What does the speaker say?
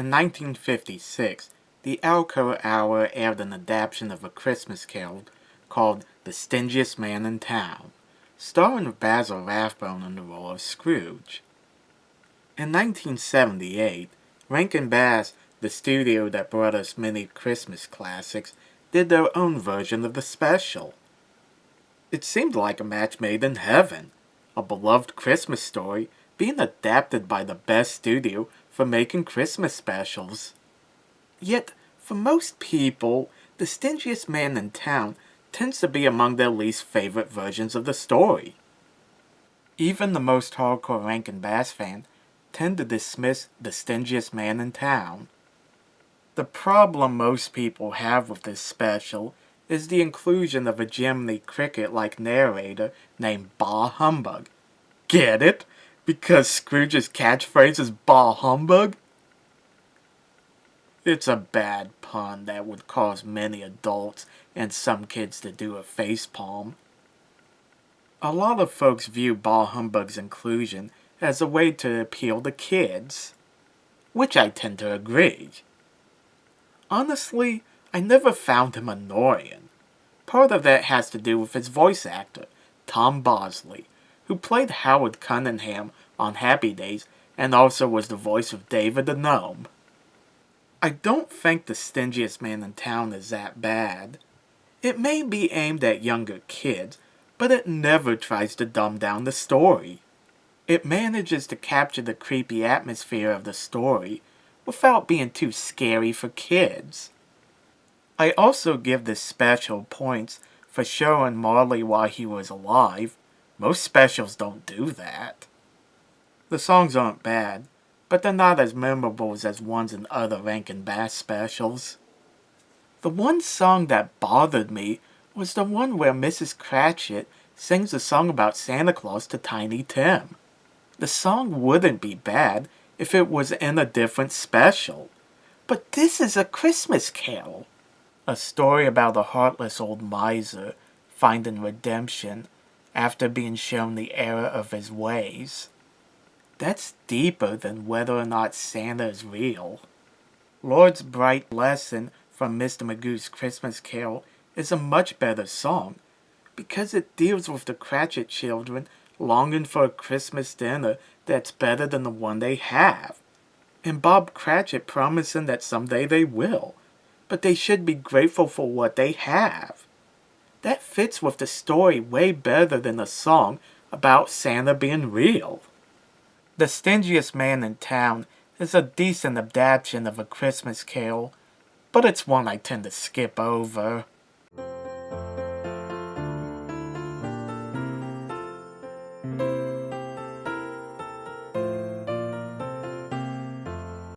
In 1956, the Alco Hour aired an adaptation of A Christmas Carol called The Stingiest Man in Town, starring Basil Rathbone in the role of Scrooge. In 1978, Rankin Bass, the studio that brought us many Christmas classics, did their own version of the special. It seemed like a match made in heaven, a beloved Christmas story being adapted by the best studio for making Christmas specials. Yet, for most people, The Stingiest Man in Town tends to be among their least favorite versions of the story. Even the most hardcore Rankin Bass fan tend to dismiss The Stingiest Man in Town. The problem most people have with this special is the inclusion of a Jiminy Cricket-like narrator named Bah Humbug. Get it? Because Scrooge's catchphrase is Bah Humbug? It's a bad pun that would cause many adults and some kids to do a facepalm. A lot of folks view Bah Humbug's inclusion as a way to appeal to kids, which I tend to agree. Honestly, I never found him annoying. Part of that has to do with his voice actor, Tom Bosley, who played Howard Cunningham on Happy Days and also was the voice of David the Gnome. I don't think The Stingiest Man in Town is that bad. It may be aimed at younger kids, but it never tries to dumb down the story. It manages to capture the creepy atmosphere of the story without being too scary for kids. I also give this special points for showing Marley while he was alive. Most specials don't do that. The songs aren't bad, but they're not as memorable as ones in other Rankin Bass specials. The one song that bothered me was the one where Mrs. Cratchit sings a song about Santa Claus to Tiny Tim. The song wouldn't be bad if it was in a different special. But this is A Christmas Carol, a story about a heartless old miser finding redemption after being shown the error of his ways. That's deeper than whether or not Santa is real. Lord's Bright Lesson from Mr. Magoo's Christmas Carol is a much better song because it deals with the Cratchit children longing for a Christmas dinner that's better than the one they have, and Bob Cratchit promising that someday they will, but they should be grateful for what they have. That fits with the story way better than a song about Santa being real. The Stingiest Man in Town is a decent adaptation of A Christmas Carol, but it's one I tend to skip over.